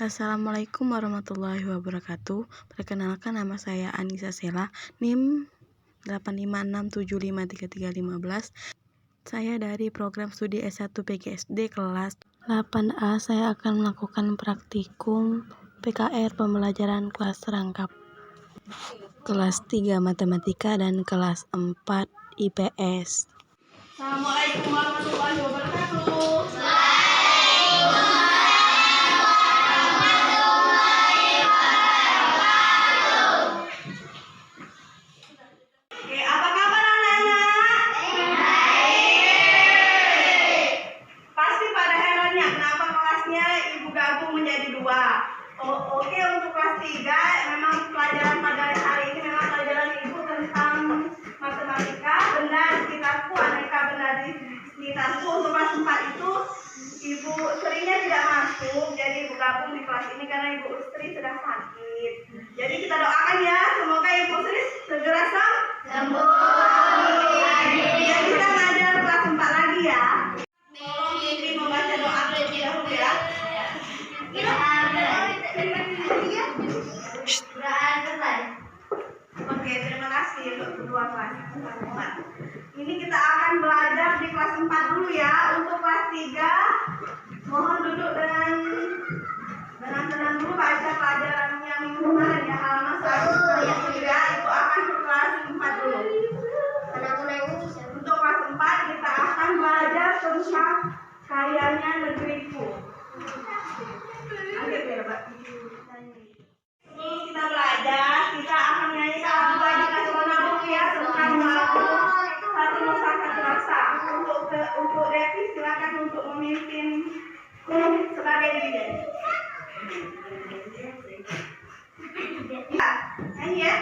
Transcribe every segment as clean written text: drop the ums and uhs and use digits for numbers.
Assalamualaikum warahmatullahi wabarakatuh. Perkenalkan, nama saya Anissa Sela, NIM 856753315. Saya dari program studi S1 PGSD kelas 8A. Saya akan melakukan praktikum PKR pembelajaran kelas rangkap kelas 3 Matematika dan kelas 4 IPS. Assalamualaikum warahmatullahi wabarakatuh. Oke, apa kabar anak-anak? Pasti pada herannya kenapa kelasnya Ibu gabung menjadi 2. Oke, untuk kelas 3 memang pelajaran pada hari ini memang pelajaran Ibu tentang matematika, benda sekitarku, aneka benda di sekitarku. Untuk kelas 4 itu Ibu Srinya tidak masuk, jadi Ibu gabung di kelas ini karena Ibu Sri sedang sakit. Jadi kita doakan ya, semoga Ibu Sri segera sembuh. Ya, kita ngajar kelas 4 lagi ya. Tolong Ibu membaca doa terlebih dahulu ya. Oke, terima kasih untuk kedua kelas 4. Ini kita akan belajar di kelas 4 dulu ya. Untuk kelas 3 mohon duduk dengan tenang dulu, baca pelajaran yang minggu kemarin ya, halaman 103 itu akan ke kelas 4 dulu. Untuk kelas 4 kita akan belajar tentang kayanya negeriku. Sebelum kita belajar, kita akan nyanyikan lagu wajib nasional dulu ya, tentang lagu Satu Nusa Satu Rasa. Untuk Devi silakan untuk memimpin sebagai diri. Nyanyi ya.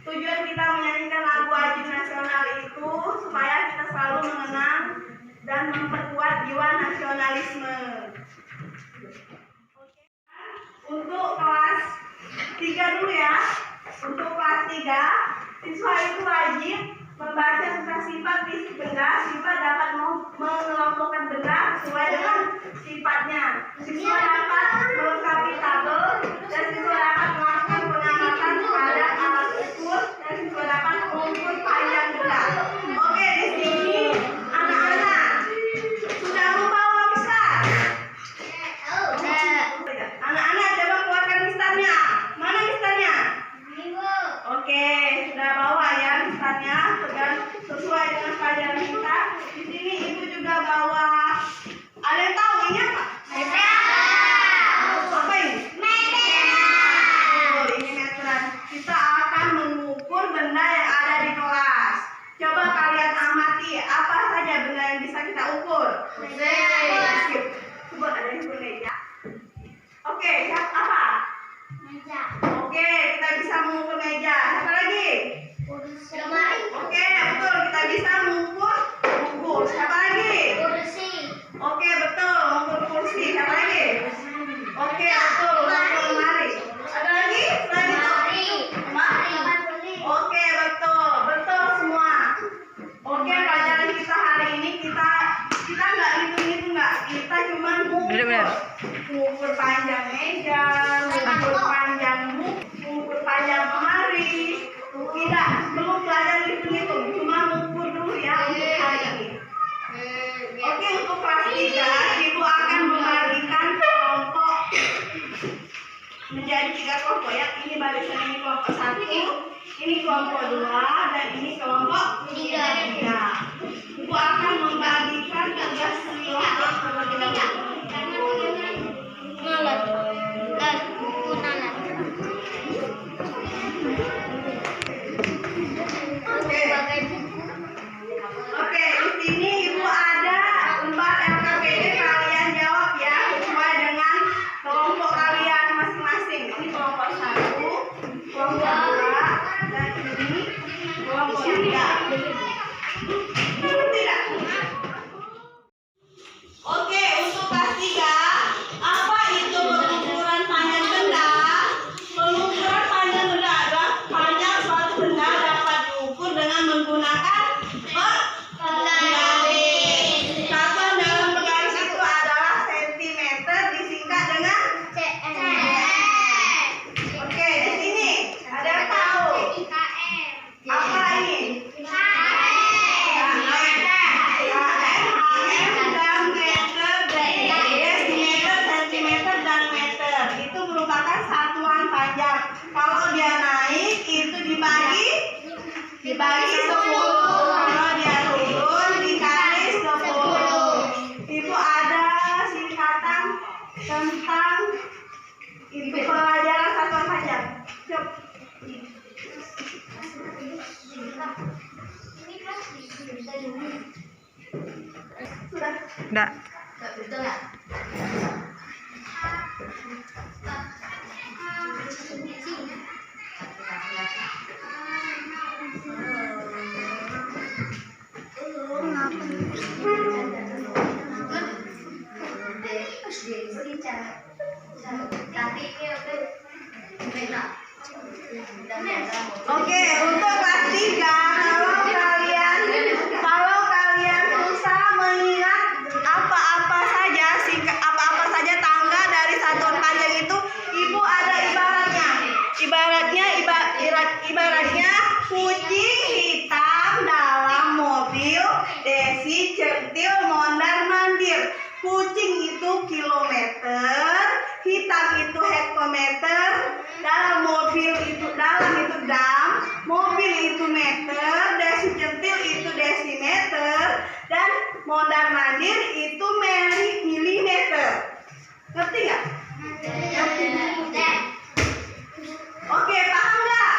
Tujuan kita menyanyikan lagu wajib nasional itu supaya kita selalu mengenang dan memperkuat jiwa nasionalisme. Oke. Untuk kelas 3 dulu ya. Untuk kelas 3, siswa itu wajib membaca tentang sifat fisik benda. Sifat dapat mengelompokkan benda sesuai dengan sifatnya. Siswa dapat melengkapi tabel dan siswa dapat melakukan pengamatan pada alat ukur dan siswa dapat mengukur panjang benda. Oke, di sini anak-anak sudah membawa mistar. Anak-anak coba keluarkan mistarnya. Mana mistarnya? Oke, sudah bawa ya mistarnya dan sesuai dengan pelajaran kita. Di sini Ibu juga bawa. Ada yang tahu ini apa? Apa ini? Oh, ini meteran. Kita akan mengukur benda yang ada di kelas. Coba kalian amati apa saja benda yang bisa kita ukur. Coba ada yang meja. Oke, apa? Oke, kita bisa mengukur meja. Siapa lagi? Oke, betul, kita bisa mengukur buku. Siapa lagi? Oke, betul, mengukur kursi. Siapa lagi? Oke, betul, mengukur lemari. Ada lagi? Selain itu? Oke, betul semua. Oke, pelajaran kita hari ini kita nggak hitung nggak. Kita cuma mengukur panjang meja, mengukur panjang buku, mengukur panjang lemari. Tidak, belum belajar hitung-hitung, cuma mengukur dulu ya untuk hari ini. menjadi 3 kelompok ya. Ini barisan, ini kelompok 1, ini kelompok 2, dan ini kelompok 3. Ibu akan membagikan tugas kelompok terlebih dahulu. Oke, di sini Ibu ada 4 LKPD, kalian jawab ya sesuai dengan kelompok kalian masing-masing. Ini kelompok 1, kelompok 2, dan ini kelompok 3. Tidak. Oke, untuk kelas 3, apa itu pengukuran panjang benda? Pengukuran panjang benda adalah panjang suatu benda dapat diukur dengan menggunakan penggaris. Satuan dalam penggaris itu adalah sentimeter, disingkat dengan cm. Oke, di sini ada yang tahu apa ini? Kalau dia naik itu dibagi 10. Kalau dia turun dikali 10. Ibu ada singkatan tentang itu pelajaran satuan panjang. Coba. Sudah? Enggak. Oke, untuk kelas 3, kalau kalian susah mengingat apa-apa saja tangga dari satuan panjang itu, Ibu ada ibaratnya. Ibaratnya kucing hitam dalam mobil, Desi centil mondar mandir. Kucing itu kilometer, hitam itu hektometer, dalam itu dam, mobil itu meter, Desi centil itu desimeter, dan mondar mandir itu milimeter. Ngerti nggak? Oke, paham nggak?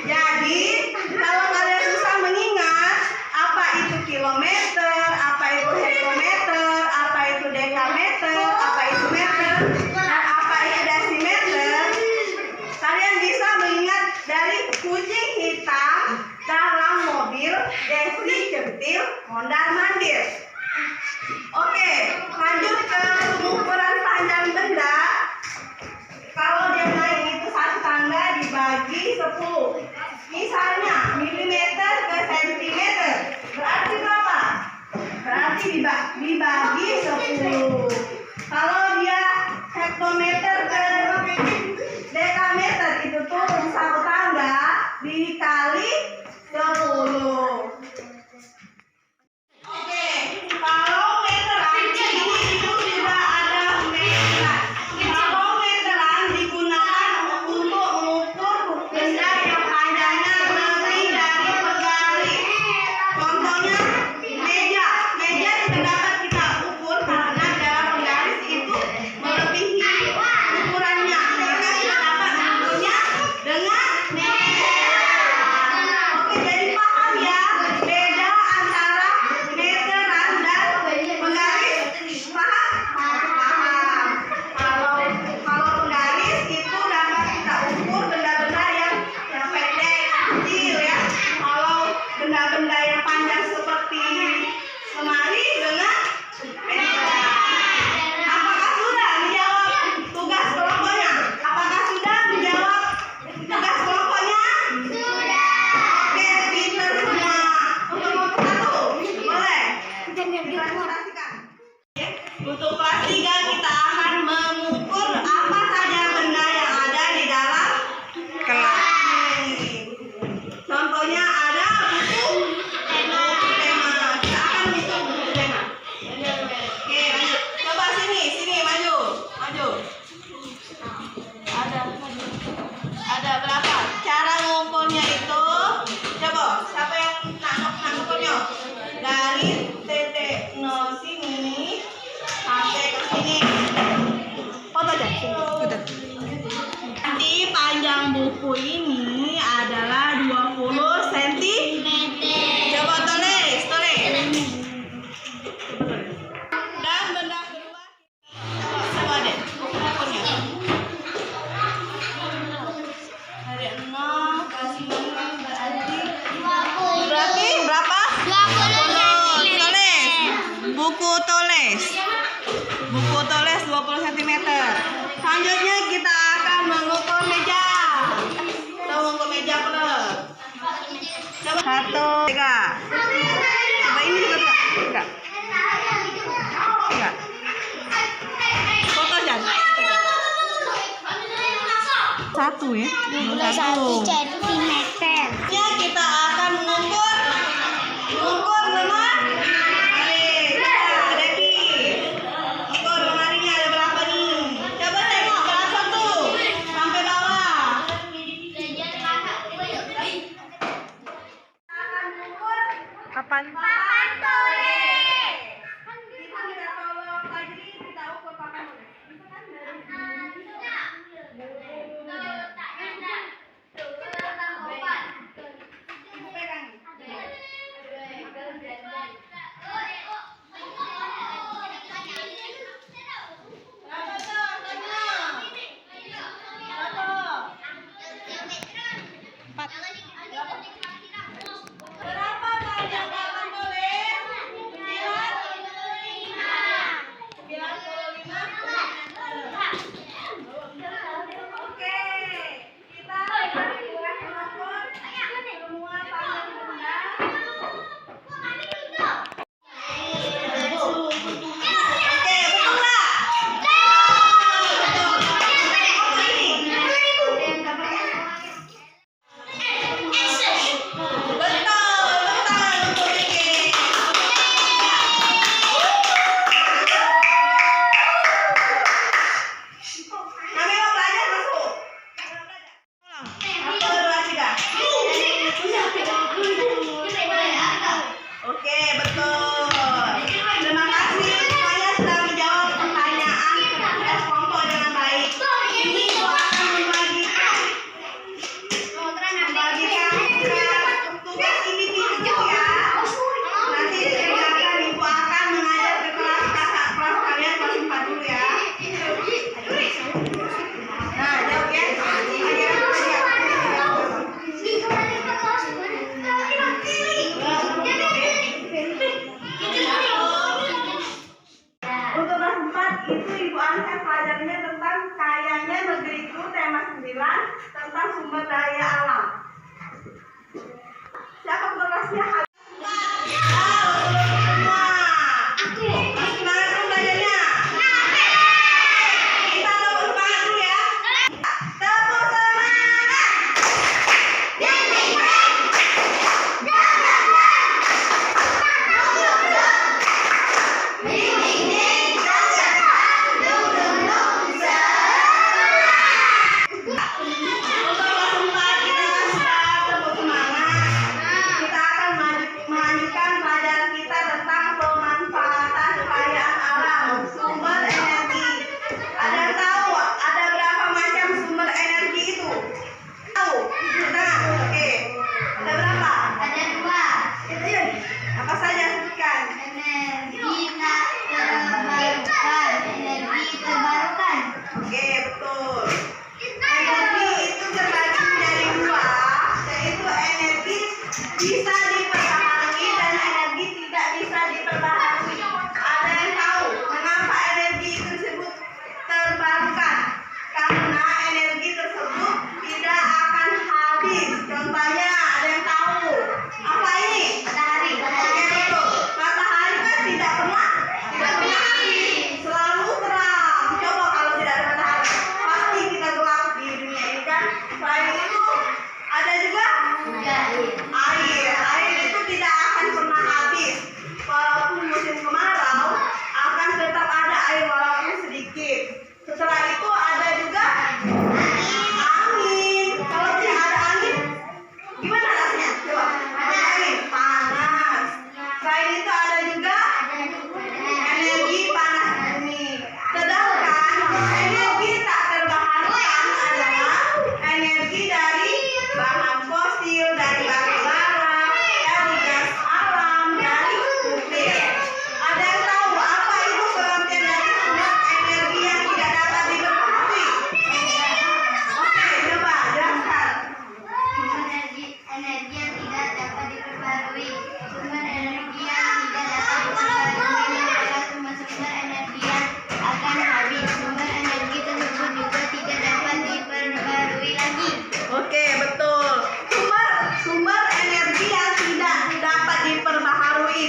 Jadi kalau kalian susah mengingat apa itu kilometer, apa itu hektometer, apa itu dekameter, apa itu meter, dan apa itu desimeter, kalian bisa mengingat dari kucing hitam dalam mobil, Desi centil mondar mandir. Oke, lanjut ke pengukuran panjang benda. Kalau dia naik itu satu tangga dibagi 10. Misalnya milimeter ke sentimeter, berarti berapa? Berarti dibagi 10. Kalau dia hektometer ke dekameter, itu turun satu tangga dikali 10. Oke, kalau meteran ini itu sudah ada meteran. Kalau meteran digunakan untuk mengukur benda yang panjangnya lebih dari penggaris. Contohnya meja tidak dapat kita ukur karena dalam penggaris itu melebihi ukurannya. Maka kita dapat mengukurnya dengan meteran. Oke, jadi paham ya beda antara meteran dan penggaris? Paham? Kalau penggaris itu dapat kita ukur benda-benda yang pendek, kecil ya. Kalau benda-benda yang panjang seperti lemari dengan meteran. Apakah sudah menjawab tugas kelompoknya? Apakah sudah menjawab tugas kelompoknya? Sudah. Oke, pintar semua. Untuk kelompok 1, boleh? Dipresentasikan. Untuk kelas 3 kita akan mengukur apa saja benda yang ada di dalam kelas ini. Contohnya ada buku tema. Kita akan mengukur buku tema. Oke, lanjut. Coba sini, maju. tulis. Buku tulis 20 cm. Selanjutnya kita akan mengukur meja. Kita mengukur meja perlu. Coba 1, 3. Coba ini juga enggak. Enggak. Foto Jan. 1 ya. 1 cm. Ya, kita akan mengukur lemari. Deki. Ukur lemarinya ada berapa nih? Coba tengok berapa tuh sampai bawah. Akan mengukur papan tulis. Kita minta tolong Fajri, kita ukur papan tulis. Bisa kan dari Ibu pegang nih. Berapa tuh? Berapa panjang papan tulis? 95. Oke, kita mengukur semua panjang benda. Oke, betul nggak? Betul, untuk Kiki. Kami mau belajar masuk. Satu, dua, tiga. Oke, betul. Terima kasih semuanya sudah menjawab pertanyaan petugas kelompok dengan baik. Ini Ibu akan membagikan tugas individu ya. Nanti silakan Ibu akan mengajar ke kelas kalian kelas 4 dulu ya. Nah, jawab ya. Ayo,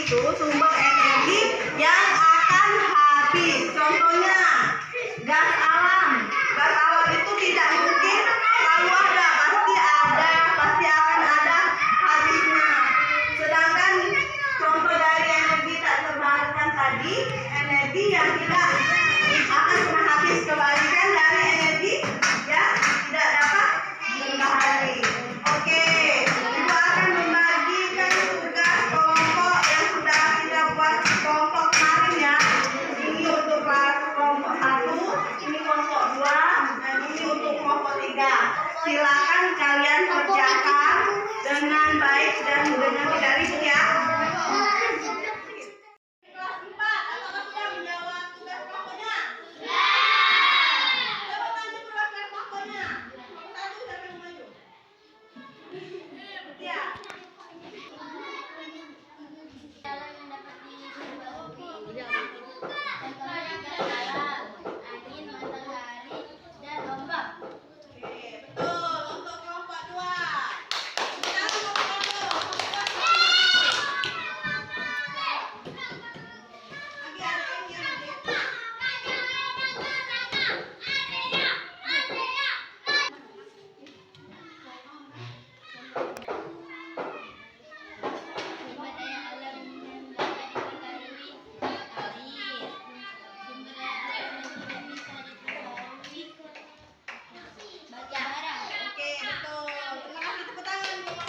itu sumber energi yang akan habis. Contohnya gas alam. Gas alam itu tidak mungkin selalu ada, pasti akan ada habisnya. Sedangkan contoh dari energi tak terbarukan tadi, energi yang tidak akan pernah habis, kebalikan dari energi yang tidak dapat dibahagi. Oke, Ibu akan membagikan tugas kelompok yang sudah kita buat kelompok kemarin ya. Ini untuk kelompok 1, ini kelompok 2, dan ini untuk kelompok 3. Silakan kalian kerjakan dengan baik dan dengan tidak ribut ya. Kelas 4, apakah sudah menjawab tugas kelompoknya? Coba maju kelas kelompoknya. Satu sampai maju. Ya. Betul, untuk kelompok 2. Kita kelompok 2. Lagi ada ini lagi. Oke, betul. Terima kasih, tepuk tangan buat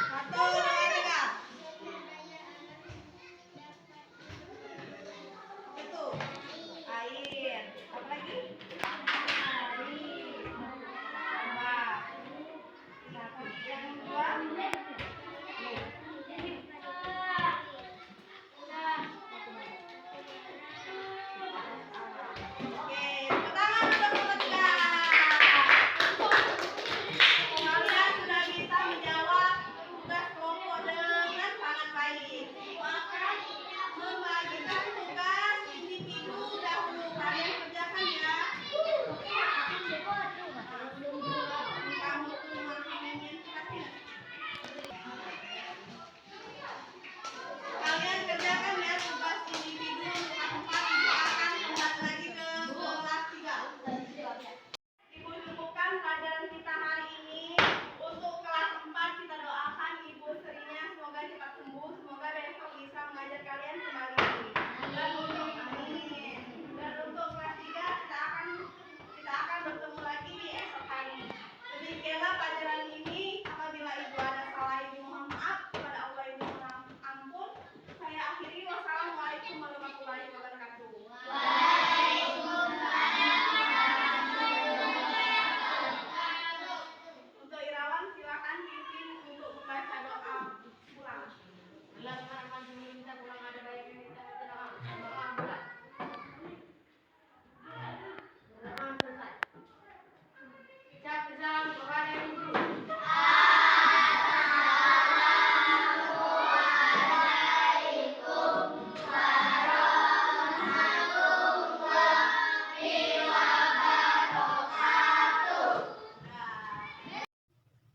satu, dua, tiga. Itu air. Apa lagi? Tambah. Yang kedua. Oke, tepuk tangan untuk kelompok 3. Kalian sudah bisa menjawab tugas kelompok dengan sangat baik. Maka membagikan tugas individu dahulu. Kalian kerjakan ya. Kamu tuh makanannya kasih. Kalian kerjakan ya tugas individu untuk kelas 4. Ibu akan kembali lagi ke kelas 3. Ibu cukupkan pelajaran kita hari ini. Untuk kelas 4 kita doakan Ibu Serinya semoga cepat sembuh, semoga besok bisa mengajar kalian kembali. Dan untuk kelas 3 kita akan bertemu lagi di esok hari. Demikianlah pelajaran ini. Apabila Ibu ada salah, Ibu mohon maaf. Kepada Allah Ibu mohon ampun. Saya akhiri. Wassalamualaikum warahmatullahi wabarakatuh. Untuk Irawan silakan pimpin untuk membaca doa pulang.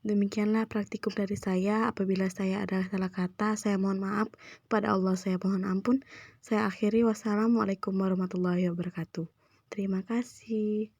Demikianlah praktikum dari saya. Apabila saya ada salah kata, saya mohon maaf. Kepada Allah saya mohon ampun. Saya akhiri. Wassalamualaikum warahmatullahi wabarakatuh. Terima kasih.